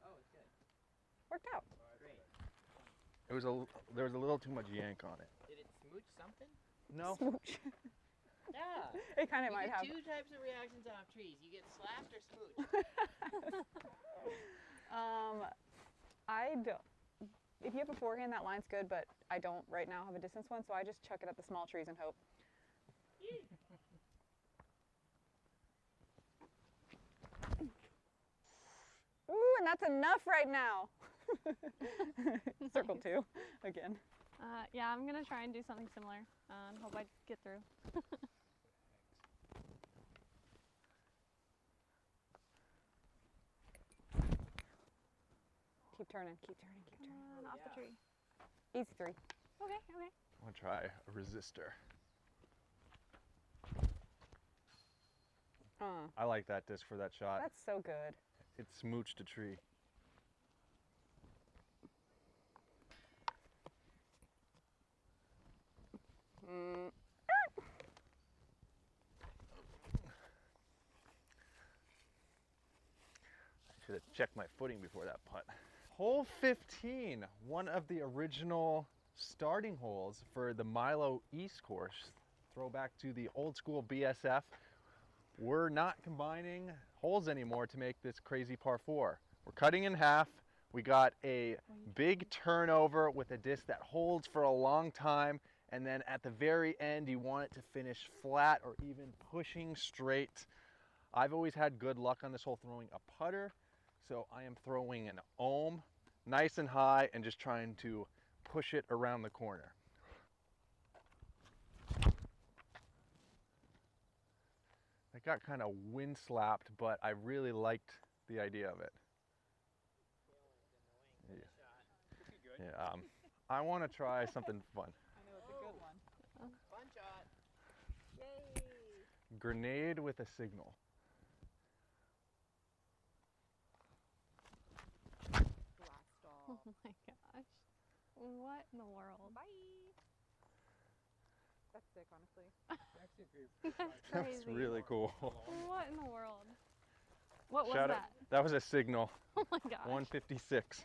Oh, it's good. Worked out. Great. There was a little too much yank on it. Did it smooch something? No. Smooch. Yeah. It kind of You might get have. two types of reactions off trees. You get slapped or smooch. I don't. If you have a forehand, that line's good, but I don't right now have a distance one, so I just chuck it at the small trees and hope. Ooh, and that's enough right now. Circle two again. Yeah, I'm gonna try and do something similar. Hope I get through. Keep turning, keep turning, keep turning. Come on, off the Yeah. tree. Easy three. Okay, okay. I want to try a resistor. I like that disc for that shot. That's so good. It smooched a tree. I should have checked my footing before that putt. Hole 15, one of the original starting holes for the Milo East course. Throwback to the old school BSF. We're not combining holes anymore to make this crazy par 4. We're cutting in half. We got a big turnover with a disc that holds for a long time, and then at the very end you want it to finish flat or even pushing straight. I've always had good luck on this hole throwing a putter, so I am throwing an ohm nice and high and just trying to push it around the corner. It got kind of wind slapped, but I really liked the idea of it. Yeah, I want to try something fun. I know it's a good one. Fun shot. Yay! Grenade with a signal. Blast off. Oh my gosh. What in the world? Bye. That's sick, honestly. Actually, pretty That's That was crazy. really cool. What in the world? What was Shout out- that? That was a signal. Oh my gosh. 156.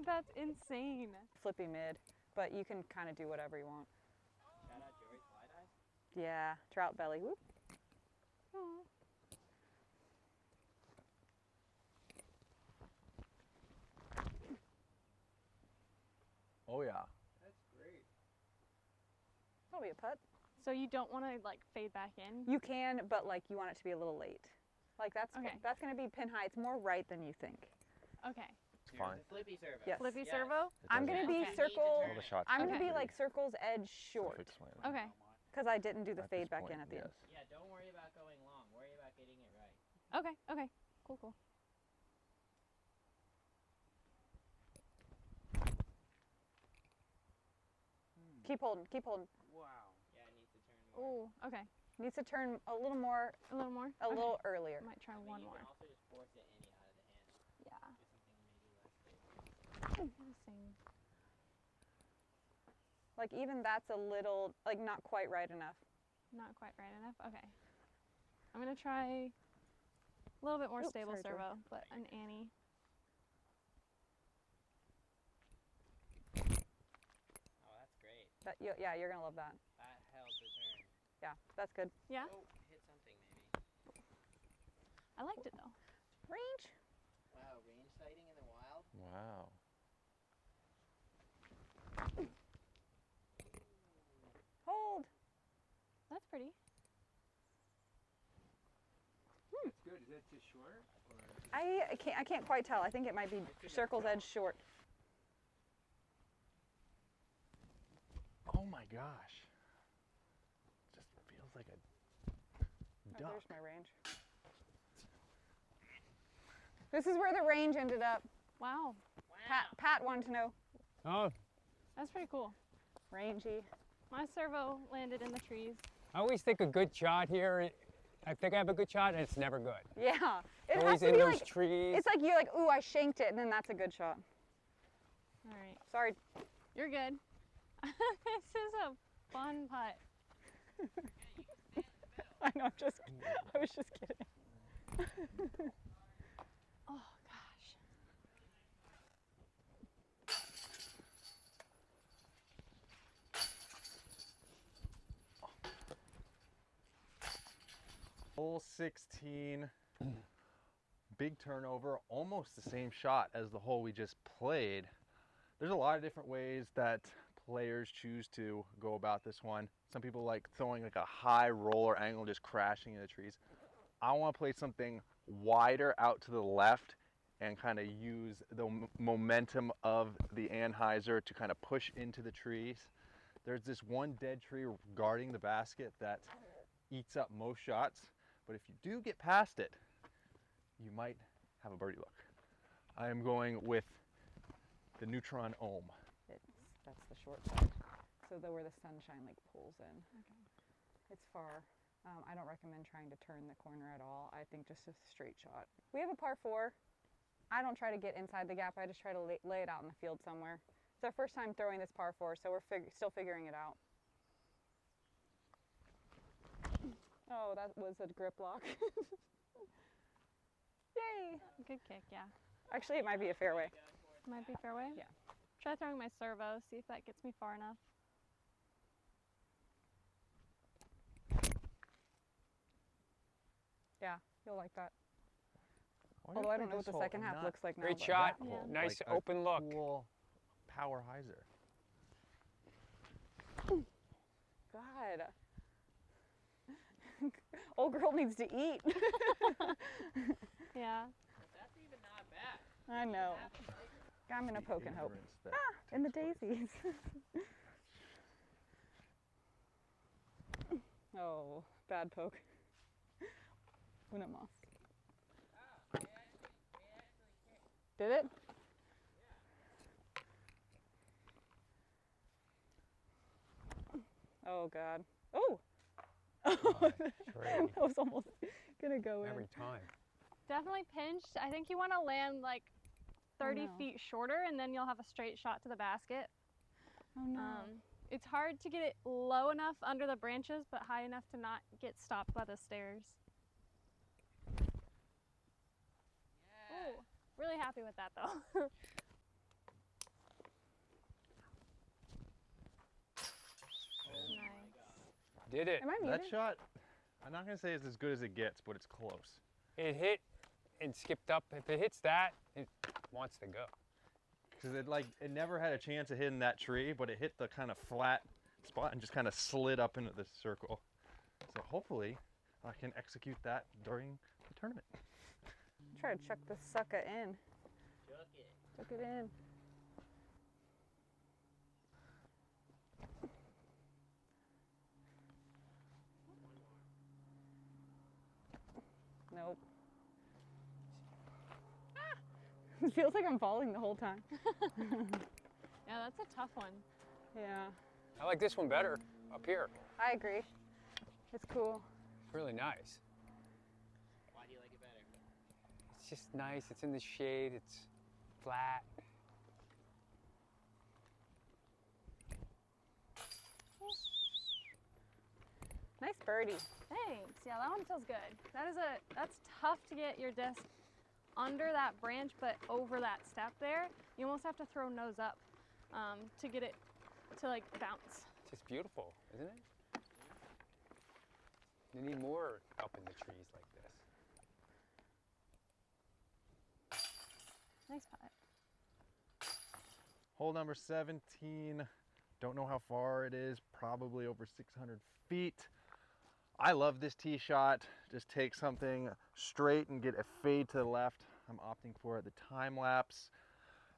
That's insane. Flippy mid, but you can kind of do whatever you want. Shout out Joey Fly Dive. Yeah, trout belly. Whoop. Aw. Oh yeah. That's great. That'll be a putt. So you don't want to like fade back in? You can, but like you want it to be a little late. Like that's Okay. that's gonna be pin high. It's more right than you think. Okay. It's fine. Flippy servo. Yes. Flippy Yes. servo? It I'm doesn't- gonna be Okay. circle. All the shots. I'm gonna Okay. be like circle's edge short Self-explain. Okay. because I didn't do the At this fade back point, in at the end. yes. Yeah, don't worry about going long. Worry about getting it right. Okay. Okay. Cool, cool. Keep holding, keep holding. Wow. Yeah, it needs to turn more. Ooh, okay. Needs to turn a little more, A little more? a Okay. little earlier. I might try I mean, one you more. can also just force it any out of the hand. Yeah. Do something maybe less stable. Interesting. Like even that's a little, like not quite right enough. Not quite right enough. Okay. I'm gonna try a little bit more Oops, stable sorry, Joy. servo, but an Annie. Oh, that's great. That, yeah, you're gonna love that. That held the turn. Yeah, that's good. Yeah, Oh, hit something maybe. I liked it though. Range. Wow, range sighting in the wild. Wow. Hold. That's pretty. That's good. Is that just short? Or I can't quite tell. I think it might be circle's edge short. Oh my gosh. Just feels like a Oh, duck. there's my range. This is where the range ended up. Wow, Wow. Pat wanted to know. Oh, that's pretty cool. Rangy. My servo landed in the trees. I always think a good shot here. I think I have a good shot, and it's never good. Yeah. It has Always to in be those like, trees. it's like you're like, ooh, I shanked it, and then that's a good shot. All right, Sorry. you're good. This is a fun putt. I know, I was just kidding. Oh gosh. Hole 16, big turnover, almost the same shot as the hole we just played. There's a lot of different ways that players choose to go about this one. Some people like throwing like a high roller angle, just crashing into trees. I want to play something wider out to the left and kind of use the momentum of the anhyzer to kind of push into the trees. There's this one dead tree guarding the basket that eats up most shots, but if you do get past it, you might have a birdie look. I am going with the Neutron Ohm. That's the short side. So where the sunshine like pulls in. Okay. It's far. I don't recommend trying to turn the corner at all. I think just a straight shot. We have a par 4. I don't try to get inside the gap. I just try to lay it out in the field somewhere. It's our first time throwing this par 4, so we're still figuring it out. Oh, that was a grip lock. Yay! Good kick, yeah. Actually, it might be a fairway. Might be fairway? Yeah. Try throwing my servo, see if that gets me far enough. Yeah, you'll like that. wonder Although if I don't they know what just the hold second half not looks like now. Great but- shot. Yeah. Nice like a open look. Cool power hyzer. God. Old girl needs to eat. Yeah. That's even not bad. I know. Half the bigger. I'm gonna poke and hope. Ignorance that In the takes place. daisies. Oh, bad poke. Una mas. Did it? Oh God. Oh! Great. That was almost gonna go in. Every time. Definitely pinched. I think you want to land like 30 no. feet shorter and then you'll have a straight shot to the basket. Oh no. It's hard to get it low enough under the branches, but high enough to not get stopped by the stairs. Ooh, really happy with that though. Nice. Did it. Am I muted? That shot, I'm not gonna say it's as good as it gets, but it's close. It hit and skipped up. If it hits that, it wants to go. Because it never had a chance of hitting that tree, but it hit the kind of flat spot and just kind of slid up into the circle. So hopefully I can execute that during the tournament. Try to chuck the sucker in. Chuck it. Chuck it in. Nope. It feels like I'm falling the whole time. Yeah, that's a tough one. Yeah. I like this one better up here. I agree. It's cool. It's really nice. Why do you like it better? It's just nice. It's in the shade. It's flat. Nice birdie. Thanks. Yeah, that one feels good. That's tough to get your disc under that branch, but over that step there. You almost have to throw nose up to get it to like bounce. It's just beautiful, isn't it? You need more up in the trees like this. Nice putt. Hole number 17. Don't know how far it is, probably over 600 feet. I love this tee shot. Just take something straight and get a fade to the left. I'm opting for the time lapse.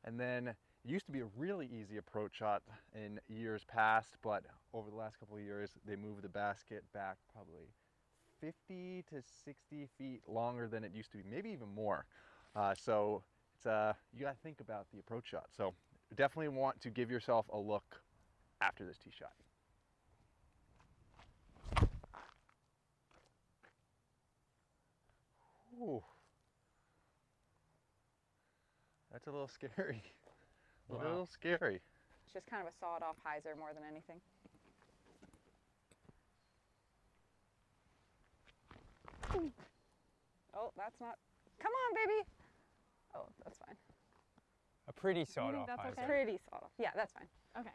And then it used to be a really easy approach shot in years past, but over the last couple of years, they moved the basket back probably 50 to 60 feet longer than it used to be, maybe even more. So it's you gotta think about the approach shot. So definitely want to give yourself a look after this tee shot. Ooh. That's a little scary. A Wow. little scary. It's just kind of a sawed-off hyzer more than anything. Oh, that's not. Come on, baby. Oh, that's fine. A pretty sawed-off that's hyzer. okay? Pretty sawed-off. Yeah, that's fine. Okay.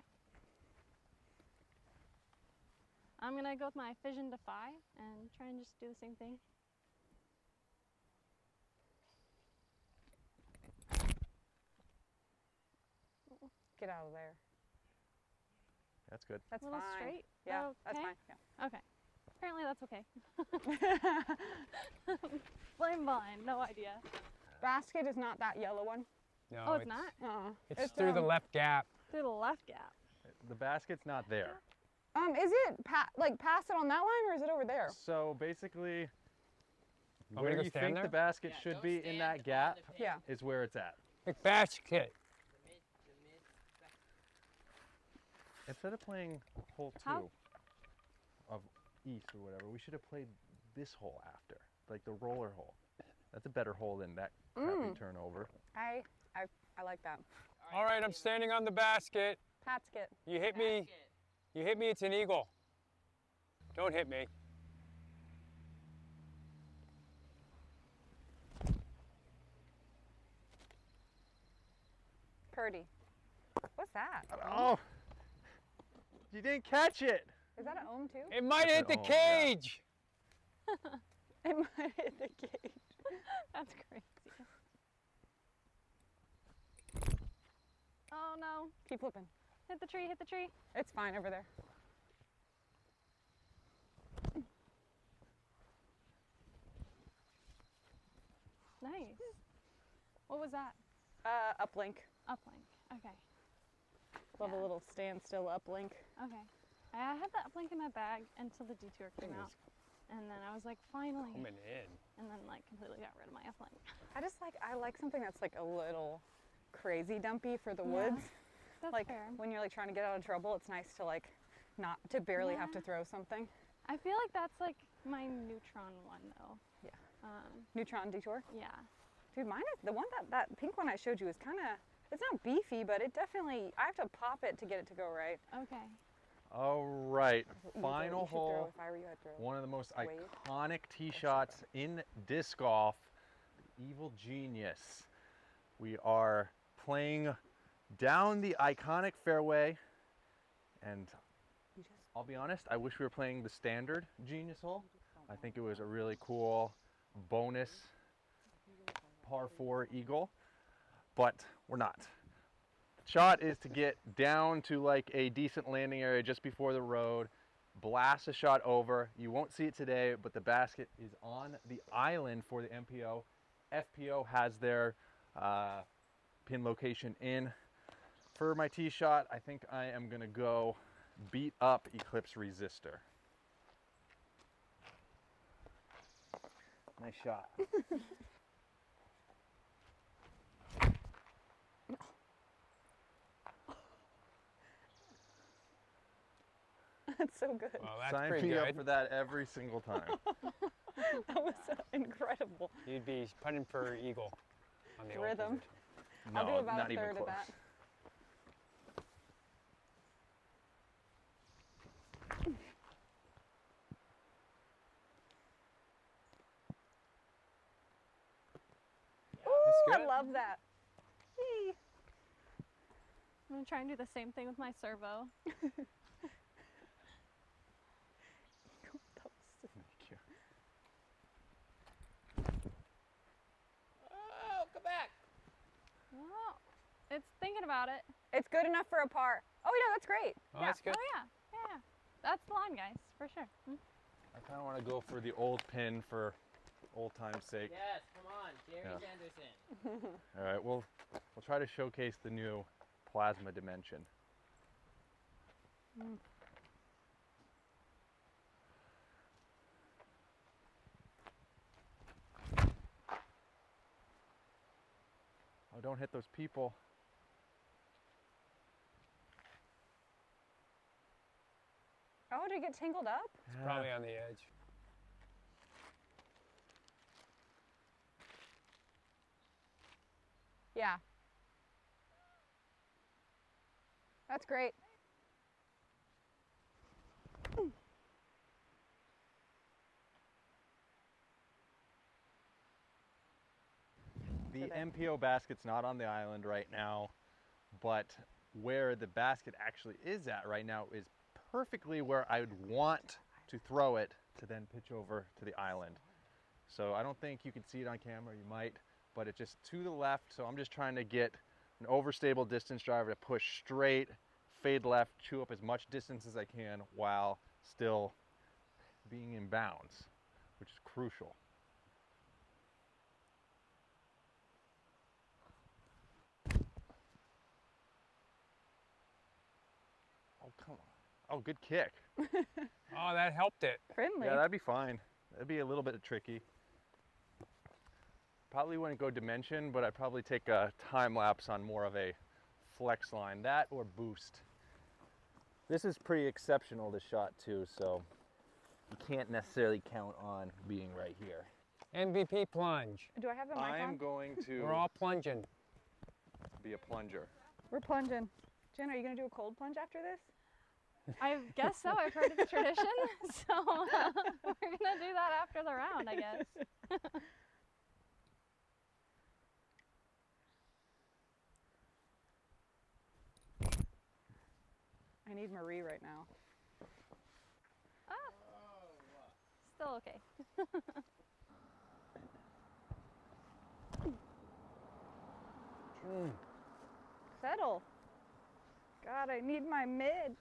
I'm gonna go with my fission defy and try and just do the same thing. Get out of there. That's good. That's A little fine. straight? Yeah, that's Okay. fine. Yeah. Okay. Apparently that's okay. Blame mine, no idea. Basket is not that yellow one. No, Oh, it's not? It's through the left gap. Through the left gap. The basket's not there. Is it like past it on that line or is it over there? So basically, Want me to where go you stand think there? the basket Yeah, should don't be in stand that on gap the pin. Yeah. is where it's at. Big basket. The mid Instead of playing hole 2 How- of east or whatever, we should have played this hole after, like the roller hole. That's a better hole than that crappy turnover. I like that. All right, I'm standing on the basket. Patskit. You hit me. basket. You hit me, it's an eagle. Don't hit me. Purdy. What's that? Oh, you didn't catch it. Is that an ohm too? It might That's hit the an ohm, yeah. cage. It might hit the cage. That's crazy. Oh no. Keep flipping. Hit the tree, hit the tree. It's fine over there. Nice. What was that? Uplink. Uplink. Okay. Love a Yeah. little standstill uplink. Okay. I had the uplink in my bag until the detour came out. And then I was like, finally. Coming in. And then like completely got rid of my uplink. I like something that's like a little crazy dumpy for the Yeah, woods. That's Like fair. when you're like trying to get out of trouble, it's nice to like not to barely have to Yeah. throw something. I feel like that's like my neutron one though. Yeah. Yeah. Neutron detour. Yeah. Dude, mine is the one that pink one I showed you is kind of, it's not beefy, but it definitely, I have to pop it to get it to go right. Okay. All right, You final should throw, hole. if I were you, I'd throw. One of the most Wave. iconic tee shots in disc golf, the Evil Genius. We are playing down the iconic fairway, and You just, I'll be honest, I wish we were playing the standard Genius hole. I think it was a really cool bonus par 4 eagle, but we're not. The shot is to get down to like a decent landing area just before the road, blast a shot over. You won't see it today, but the basket is on the island for the MPO. FPO has their pin location in. For my tee shot, I think I am gonna go beat up Eclipse Resistor. Nice shot. That's so good. Well, that's Sign pretty me good. up for that every single time. That was incredible. You'd be putting for eagle on the old Rhythm. position. I'll do No, about not a even third close. of that. Ooh, I good. love that. Whee. I'm gonna try and do the same thing with my servo. Thank you. Oh, come back. Well, it's thinking about it. It's good enough for a par. Oh yeah, that's great. Oh, yeah. that's good. Oh yeah, yeah. That's the line, guys, for sure. I kind of want to go for the old pin for old time's sake. Yes, come on, Jerry Yeah. Sanderson. All right, we'll try to showcase the new plasma dimension. Oh, don't hit those people. Oh, did it get tangled up? It's probably on the edge. Yeah. That's great. The today. MPO basket's not on the island right now, but where the basket actually is at right now is perfectly where I would want to throw it to then pitch over to the island. So I don't think you can see it on camera, you might, but it's just to the left. So I'm just trying to get an overstable distance driver to push straight, fade left, chew up as much distance as I can while still being in bounds, which is crucial. Oh, come on. Oh, good kick. Oh, that helped it. Friendly. Yeah, that'd be fine. That'd be a little bit tricky. Probably wouldn't go dimension, but I'd probably take a time lapse on more of a flex line. That or boost. This is pretty exceptional, this shot too, so you can't necessarily count on being right here. MVP plunge. Do I have the mic I'm on? going to We're all plunging. be a plunger. We're plunging. Jen, are you gonna do a cold plunge after this? I guess so. I've heard it's a tradition, so we're gonna do that after the round, I guess. I need Marie right now. Still okay. Settle. God, I need my mid.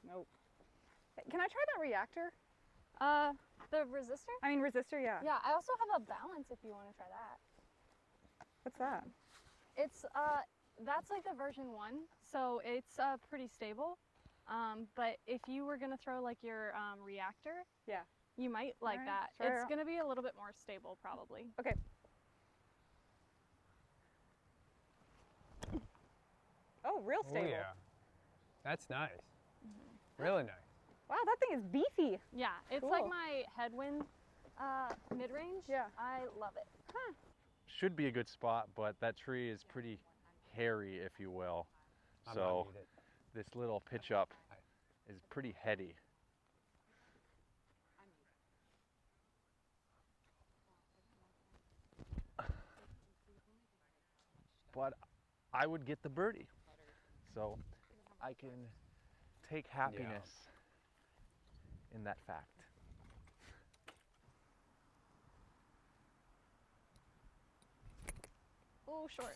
Nope. Can I try that reactor? The resistor? I mean resistor, yeah. Yeah, I also have a balance if you want to try that. What's that? It's that's like the version 1, so it's pretty stable. But if you were gonna throw like your reactor, Yeah. you might like Alright, that. try it It's out. gonna be a little bit more stable probably. Okay. Oh, real Oh stable. yeah. That's nice. Really nice. Wow, that thing is beefy. Yeah, it's like Cool. my headwind mid-range. Yeah. I love it. Should be a good spot, but that tree is pretty hairy, if you will. I'm So not need it. this little pitch up is pretty heady. But I would get the birdie. So I can take happiness in that fact. Oh, short.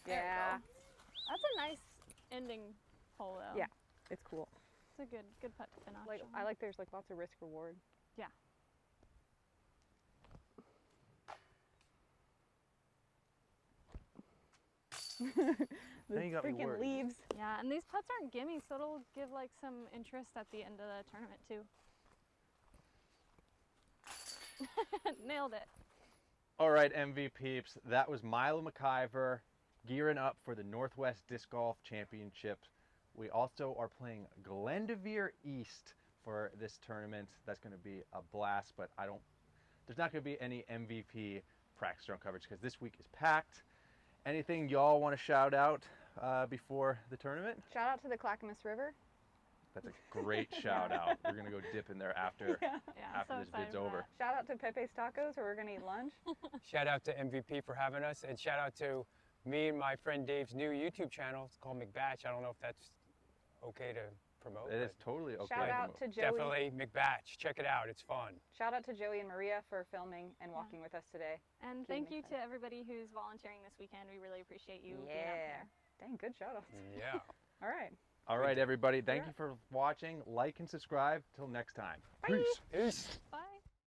Yeah. That's a nice ending hole though. Yeah. It's cool. It's a good putt to finish. Like on. I like there's like lots of risk reward. Yeah. The Now you got me freaking worried. leaves. Yeah, and these putts aren't gimmies, so it'll give like some interest at the end of the tournament too. Nailed it. All right, MV peeps, that was Milo McIver gearing up for the Northwest Disc Golf Championships. We also are playing Glendevere East for this tournament. That's going to be a blast, but there's not going to be any MVP practice round coverage because this week is packed. Anything y'all want to shout out before the tournament? Shout out to the Clackamas River. That's a great shout out. We're going to go dip in there after Yeah, I'm after so this excited bid's for over. that. Shout out to Pepe's Tacos, where we're gonna eat lunch. Shout out to MVP for having us, and shout out to me and my friend Dave's new YouTube channel. It's called McBatch. I don't know if that's okay to promote. It is but totally okay. Shout out to Joey. definitely McBatch. Check it out. It's fun. Shout out to Joey and Maria for filming and walking with us today. And Keeping thank you excited. to everybody who's volunteering this weekend. We really appreciate you being out Yeah. there. Dang, good shout outs. Yeah. All right. All right, everybody. Thank Yeah. you for watching. Like and subscribe. Till next time. Bye. Peace. Peace. Bye.